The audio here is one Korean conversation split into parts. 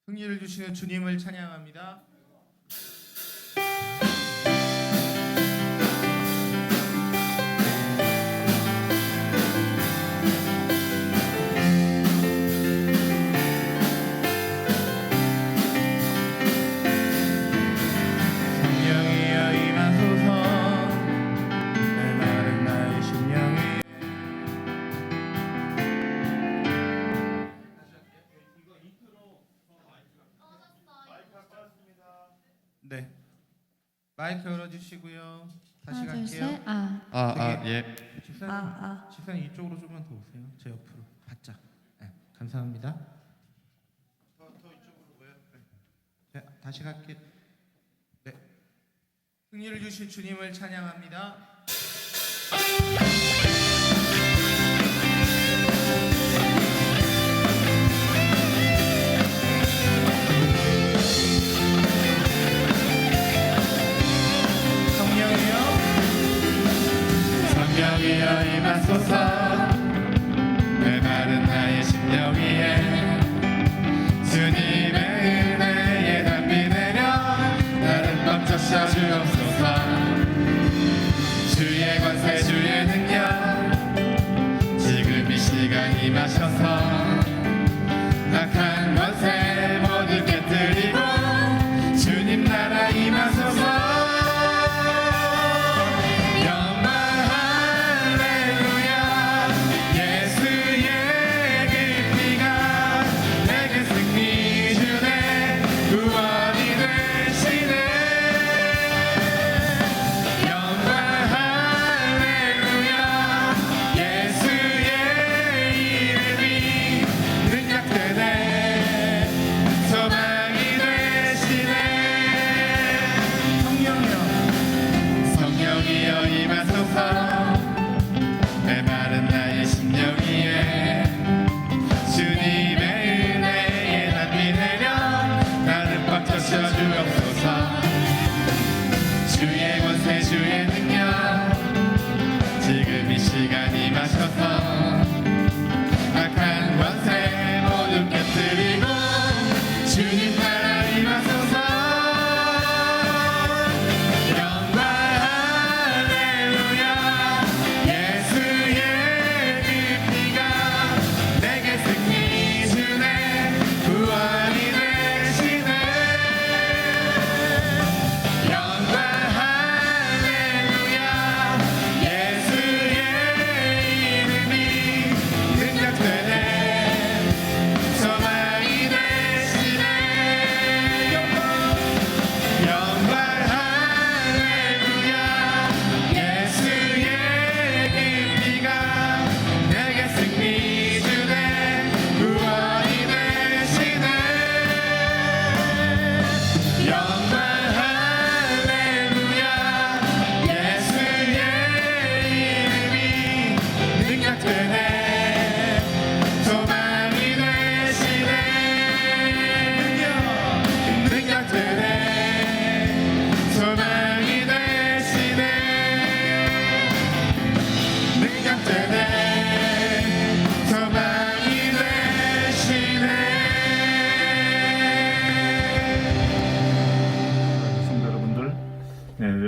승리를 주시는 주님을 찬양합니다. 성령이여 임하소서 메마른 나의 심령이 네, 마이크 열어주시고요. 다시 하나, 둘, 갈게요. 셋. 아. 예. 집사님 이쪽으로 좀만 더 오세요. 제 옆으로 바짝. 네, 감사합니다. 더 이쪽으로 오요. 네, 다시 갈게요. 네, 승리를 주신 주님을 찬양합니다. 성령이여 임하소서 메마른 나의 심령 위에 주님의 은혜에 담비 내려 나를 멈춰서 주옵소서. 주의 권세 주의 능력 지금 이 시간 임하셔서 악한 권세 모두 깨뜨리고 주님 나라 임하소서.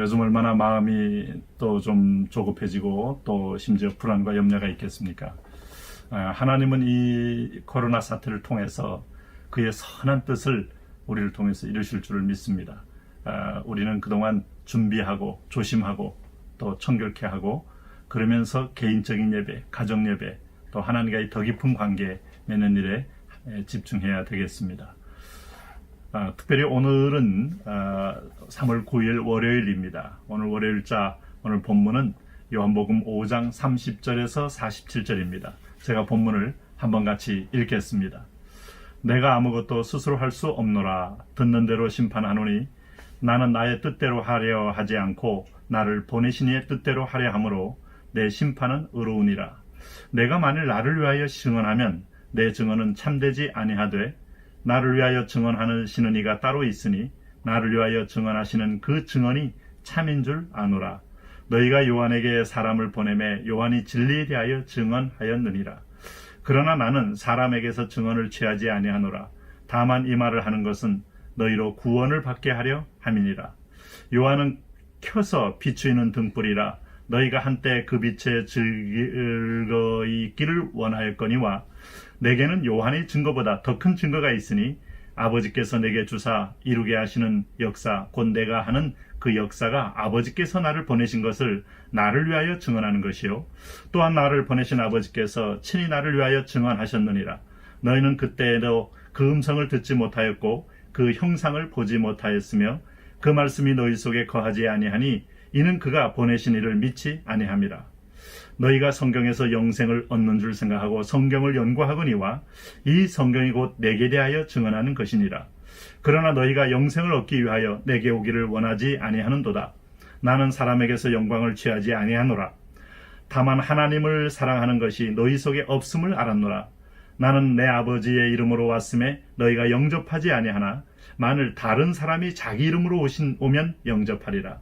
요즘 얼마나 마음이 또 좀 조급해지고 또 심지어 불안과 염려가 있겠습니까? 하나님은 이 코로나 사태를 통해서 그의 선한 뜻을 우리를 통해서 이루실 줄을 믿습니다. 우리는 그동안 준비하고 조심하고 또 청결케 하고 그러면서 개인적인 예배, 가정 예배 또 하나님과의 더 깊은 관계 맺는 일에 집중해야 되겠습니다. 특별히 오늘은 3월 9일 월요일입니다. 오늘 월요일자 오늘 본문은 요한복음 5장 30절에서 47절입니다. 제가 본문을 한번 같이 읽겠습니다. 내가 아무것도 스스로 할 수 없노라. 듣는 대로 심판하노니 나는 나의 뜻대로 하려 하지 않고 나를 보내신 이의 뜻대로 하려 함으로 내 심판은 의로우니라. 내가 만일 나를 위하여 증언하면 내 증언은 참되지 아니하되 나를 위하여 증언하시는 이가 따로 있으니 나를 위하여 증언하시는 그 증언이 참인 줄 아노라. 너희가 요한에게 사람을 보내매 요한이 진리에 대하여 증언하였느니라. 그러나 나는 사람에게서 증언을 취하지 아니하노라. 다만 이 말을 하는 것은 너희로 구원을 받게 하려 함이니라. 요한은 켜서 비추이는 등불이라 너희가 한때 그 빛에 즐거이 있기를 원하였거니와 내게는 요한의 증거보다 더 큰 증거가 있으니 아버지께서 내게 주사 이루게 하시는 역사 곧 내가 하는 그 역사가 아버지께서 나를 보내신 것을 나를 위하여 증언하는 것이요 또한 나를 보내신 아버지께서 친히 나를 위하여 증언하셨느니라. 너희는 그때에도 그 음성을 듣지 못하였고 그 형상을 보지 못하였으며 그 말씀이 너희 속에 거하지 아니하니 이는 그가 보내신 이를 믿지 아니함이라. 너희가 성경에서 영생을 얻는 줄 생각하고 성경을 연구하거니와 이 성경이 곧 내게 대하여 증언하는 것이니라. 그러나 너희가 영생을 얻기 위하여 내게 오기를 원하지 아니하는도다. 나는 사람에게서 영광을 취하지 아니하노라. 다만 하나님을 사랑하는 것이 너희 속에 없음을 알았노라. 나는 내 아버지의 이름으로 왔음에 너희가 영접하지 아니하나 만일 다른 사람이 자기 이름으로 오면 영접하리라.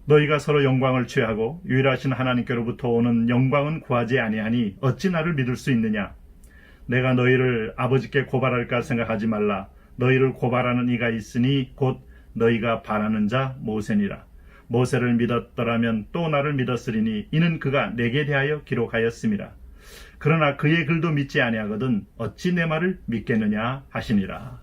너희가 서로 영광을 취하고 유일하신 하나님께로부터 오는 영광은 구하지 아니하니 어찌 나를 믿을 수 있느냐. 내가 너희를 아버지께 고발할까 생각하지 말라. 너희를 고발하는 이가 있으니 곧 너희가 바라는 자 모세니라. 모세를 믿었더라면 또 나를 믿었으리니 이는 그가 내게 대하여 기록하였음이라. 그러나 그의 글도 믿지 아니하거든 어찌 내 말을 믿겠느냐 하시니라.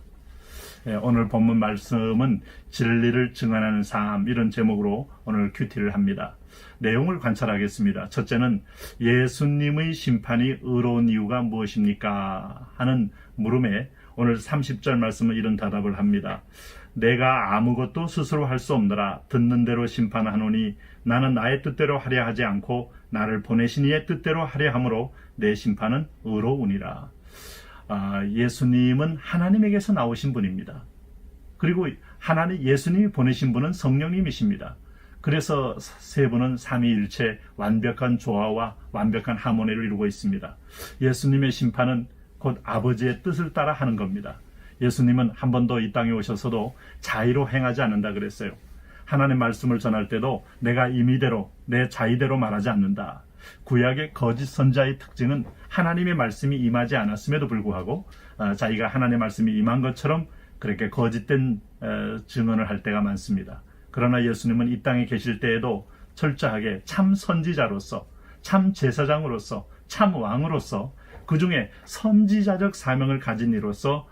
오늘 본문 말씀은 진리를 증언하는 삶, 이런 제목으로 오늘 큐티를 합니다. 내용을 관찰하겠습니다. 첫째는 예수님의 심판이 의로운 이유가 무엇입니까? 하는 물음에 오늘 30절 말씀은 이런 대답을 합니다. 내가 아무것도 스스로 할 수 없노라. 듣는 대로 심판하노니 나는 나의 뜻대로 하려 하지 않고 나를 보내신 이의 뜻대로 하려 함으로 내 심판은 의로우니라. 예수님은 하나님에게서 나오신 분입니다. 그리고 예수님이 보내신 분은 성령님이십니다. 그래서 세 분은 삼위일체 완벽한 조화와 완벽한 하모니를 이루고 있습니다. 예수님의 심판은 곧 아버지의 뜻을 따라 하는 겁니다. 예수님은 한 번도 이 땅에 오셔서도 자의로 행하지 않는다 그랬어요. 하나님 말씀을 전할 때도 내가 임의대로 내 자의대로 말하지 않는다. 구약의 거짓 선자의 특징은 하나님의 말씀이 임하지 않았음에도 불구하고 자기가 하나님의 말씀이 임한 것처럼 그렇게 거짓된 증언을 할 때가 많습니다. 그러나 예수님은 이 땅에 계실 때에도 철저하게 참 선지자로서, 참 제사장으로서, 참 왕으로서 그 중에 선지자적 사명을 가진 이로서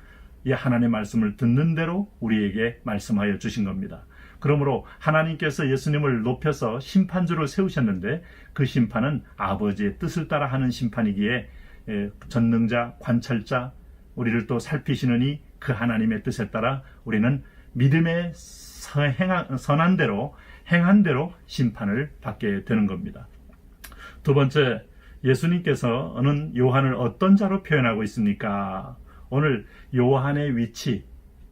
이 하나님의 말씀을 듣는 대로 우리에게 말씀하여 주신 겁니다. 그러므로 하나님께서 예수님을 높여서 심판주로 세우셨는데 그 심판은 아버지의 뜻을 따라 하는 심판이기에 전능자, 관찰자, 우리를 또 살피시느니 그 하나님의 뜻에 따라 우리는 믿음의 선한 대로 행한 대로 심판을 받게 되는 겁니다. 두 번째, 예수님께서는 요한을 어떤 자로 표현하고 있습니까? 오늘 요한의 위치,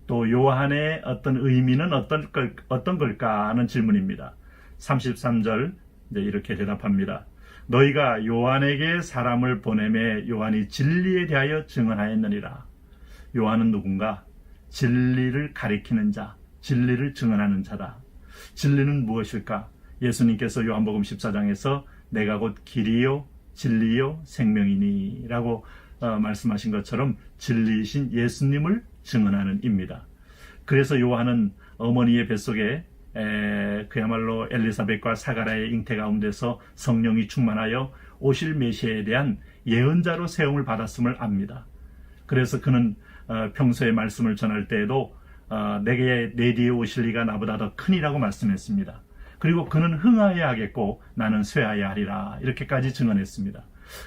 또 요한의 어떤 의미는 어떤 걸까 하는 질문입니다. 33절 이렇게 대답합니다. 너희가 요한에게 사람을 보내매 요한이 진리에 대하여 증언하였느니라. 요한은 누군가? 진리를 가리키는 자, 진리를 증언하는 자다. 진리는 무엇일까? 예수님께서 요한복음 14장에서 내가 곧 길이요 진리요 생명이니 라고 말씀하신 것처럼 진리이신 예수님을 증언하는 입니다. 그래서 요한은 어머니의 뱃속에 그야말로 엘리사벳과 사가랴의 잉태 가운데서 성령이 충만하여 오실 메시아에 대한 예언자로 세움을 받았음을 압니다. 그래서 그는 평소에 말씀을 전할 때에도 내게 내 뒤에 오실 이가 나보다 더 크니라고 말씀했습니다. 그리고 그는 흥하여야 하겠고 나는 쇠하여야 하리라 이렇게까지 증언했습니다.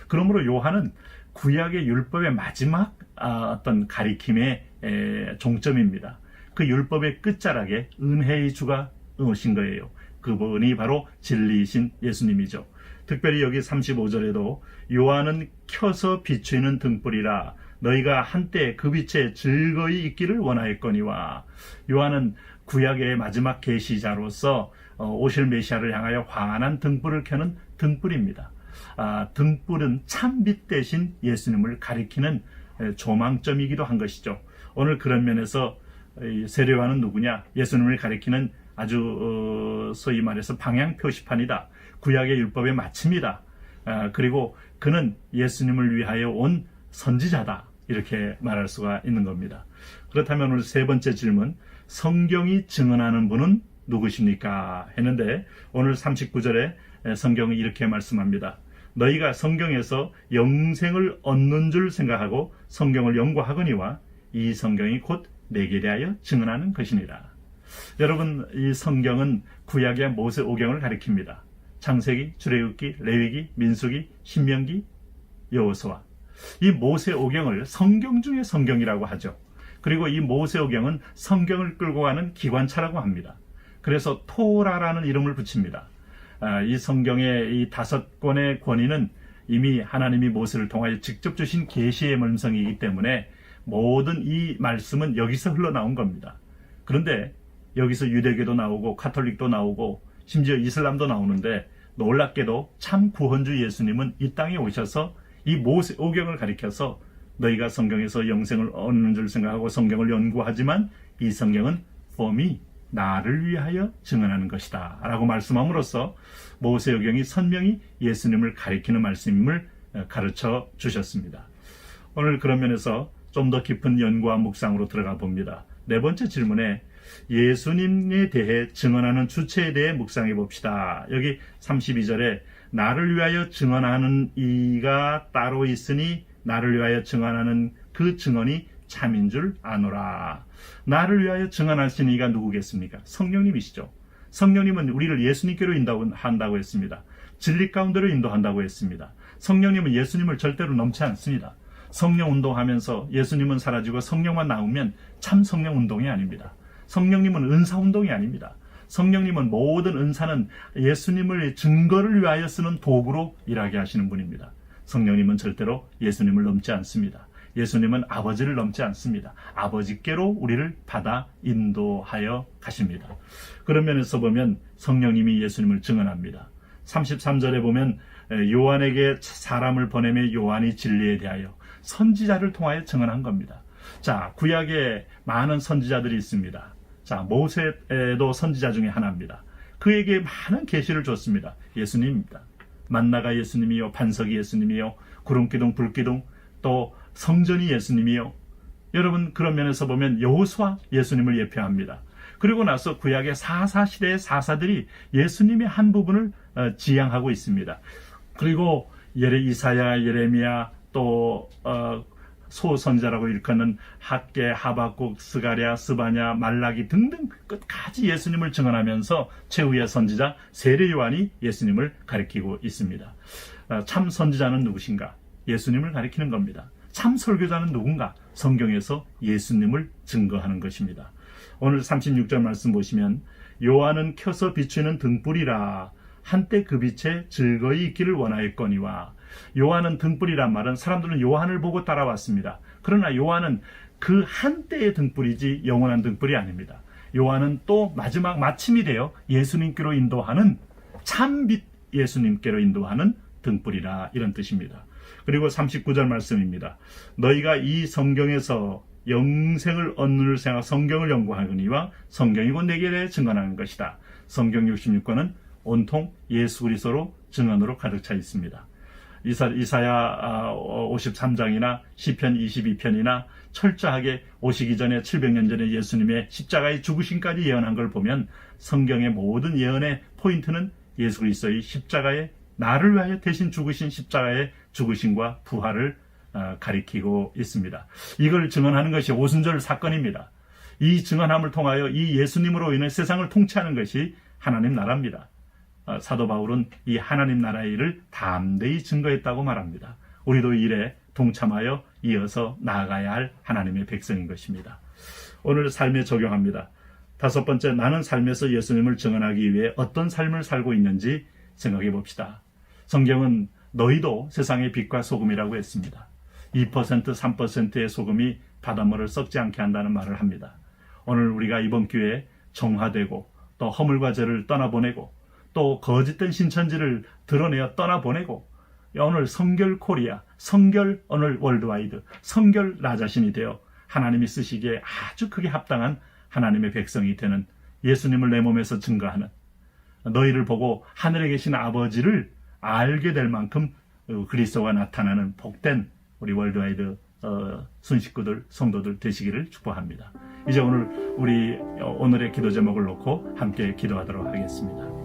그러므로 요한은 구약의 율법의 마지막 어떤 가리킴의 종점입니다. 그 율법의 끝자락에 은혜의 주가 오신 거예요. 그분이 바로 진리이신 예수님이죠. 특별히 여기 35절에도 요한은 켜서 비추이는 등불이라 너희가 한때 그 빛에 즐거이 있기를 원하였거니와. 요한은 구약의 마지막 계시자로서 오실 메시아를 향하여 환한 등불을 켜는 등불입니다. 등불은 참빛 대신 예수님을 가리키는 조망점이기도 한 것이죠. 오늘 그런 면에서 세례요한은 누구냐? 예수님을 가리키는 아주 소위 말해서 방향 표시판이다. 구약의 율법의 마침이다. 그리고 그는 예수님을 위하여 온 선지자다. 이렇게 말할 수가 있는 겁니다. 그렇다면 오늘 세 번째 질문, 성경이 증언하는 분은 누구십니까? 했는데 오늘 39절에 성경은 이렇게 말씀합니다. 너희가 성경에서 영생을 얻는 줄 생각하고 성경을 연구하거니와 이 성경이 곧 내게 대하여 증언하는 것이니라. 여러분, 이 성경은 구약의 모세 오경을 가리킵니다. 창세기, 출애굽기, 레위기, 민수기, 신명기, 여호수아. 이 모세 오경을 성경 중의 성경이라고 하죠. 그리고 이 모세 오경은 성경을 끌고 가는 기관차라고 합니다. 그래서 토라라는 이름을 붙입니다. 이 성경의 이 5권의 권위는 이미 하나님이 모세를 통하여 직접 주신 계시의 말씀이기 때문에 모든 이 말씀은 여기서 흘러나온 겁니다. 그런데 여기서 유대교도 나오고 카톨릭도 나오고 심지어 이슬람도 나오는데 놀랍게도 참 구원주 예수님은 이 땅에 오셔서 이 모세 오경을 가리켜서 너희가 성경에서 영생을 얻는 줄 생각하고 성경을 연구하지만 이 성경은 for me, 나를 위하여 증언하는 것이다 라고 말씀함으로써 모세오경이 선명히 예수님을 가리키는 말씀임을 가르쳐 주셨습니다. 오늘 그런 면에서 좀 더 깊은 연구와 묵상으로 들어가 봅니다. 네 번째 질문에 예수님에 대해 증언하는 주체에 대해 묵상해 봅시다. 여기 32절에 나를 위하여 증언하는 이가 따로 있으니 나를 위하여 증언하는 그 증언이 참인 줄 아노라. 나를 위하여 증언하신 이가 누구겠습니까? 성령님이시죠. 성령님은 우리를 예수님께로 인도한다고 했습니다. 진리 가운데로 인도한다고 했습니다. 성령님은 예수님을 절대로 넘지 않습니다. 성령 운동하면서 예수님은 사라지고 성령만 나오면 참 성령 운동이 아닙니다. 성령님은 은사 운동이 아닙니다. 성령님은 모든 은사는 예수님을 증거를 위하여 쓰는 도구로 일하게 하시는 분입니다. 성령님은 절대로 예수님을 넘지 않습니다. 예수님은 아버지를 넘지 않습니다. 아버지께로 우리를 받아 인도하여 가십니다. 그런 면에서 보면 성령님이 예수님을 증언합니다. 33절에 보면 요한에게 사람을 보내며 요한이 진리에 대하여 선지자를 통하여 증언한 겁니다. 자, 구약에 많은 선지자들이 있습니다. 자, 모세도 선지자 중에 하나입니다. 그에게 많은 계시를 줬습니다. 예수님입니다. 만나가 예수님이요, 반석이 예수님이요, 구름기둥, 불기둥, 또 성전이 예수님이요. 여러분, 그런 면에서 보면 여호수아 예수님을 예표합니다. 그리고 나서 구약의 사사시대의 사사들이 예수님의 한 부분을 지향하고 있습니다. 그리고 이사야, 예레미야, 또 소선자라고 일컫는 학개, 하박국, 스가랴, 스바냐, 말라기 등등 끝까지 예수님을 증언하면서 최후의 선지자 세례 요한이 예수님을 가리키고 있습니다. 참 선지자는 누구신가? 예수님을 가리키는 겁니다. 참 설교자는 누군가? 성경에서 예수님을 증거하는 것입니다. 오늘 36절 말씀 보시면 요한은 켜서 비추는 등불이라 한때 그 빛에 즐거이 있기를 원하였거니와. 요한은 등불이란 말은 사람들은 요한을 보고 따라왔습니다. 그러나 요한은 그 한때의 등불이지 영원한 등불이 아닙니다. 요한은 또 마지막 마침이 되어 예수님께로 인도하는 참빛, 예수님께로 인도하는 등불이라, 이런 뜻입니다. 그리고 39절 말씀입니다. 너희가 이 성경에서 영생을 얻는 생각 성경을 연구하거니와 성경이 곧 내게 대해 증언하는 것이다. 성경 66권은 온통 예수 그리스도로 증언으로 가득 차 있습니다. 이사야 53장이나 시편 22편이나 철저하게 오시기 전에 700년 전에 예수님의 십자가의 죽으심까지 예언한 걸 보면 성경의 모든 예언의 포인트는 예수 그리스도의 십자가의 나를 위하여 대신 죽으신 십자가의 죽으심과 부활을 가리키고 있습니다. 이걸 증언하는 것이 오순절 사건입니다. 이 증언함을 통하여 이 예수님으로 인해 세상을 통치하는 것이 하나님 나라입니다. 사도 바울은 이 하나님 나라의 일을 담대히 증거했다고 말합니다. 우리도 이 일에 동참하여 이어서 나아가야 할 하나님의 백성인 것입니다. 오늘 삶에 적용합니다. 5번째, 나는 삶에서 예수님을 증언하기 위해 어떤 삶을 살고 있는지 생각해 봅시다. 성경은 너희도 세상의 빛과 소금이라고 했습니다. 2%, 3%의 소금이 바닷물을 썩지 않게 한다는 말을 합니다. 오늘 우리가 이번 기회에 정화되고 또 허물과 죄를 떠나보내고 또 거짓된 신천지를 드러내어 떠나보내고 오늘 성결 코리아, 성결 오늘 월드와이드, 성결 나 자신이 되어 하나님이 쓰시기에 아주 크게 합당한 하나님의 백성이 되는, 예수님을 내 몸에서 증거하는, 너희를 보고 하늘에 계신 아버지를 알게 될 만큼 그리스도가 나타나는 복된 우리 월드와이드 순식구들, 성도들 되시기를 축복합니다. 이제 오늘의 기도 제목을 놓고 함께 기도하도록 하겠습니다.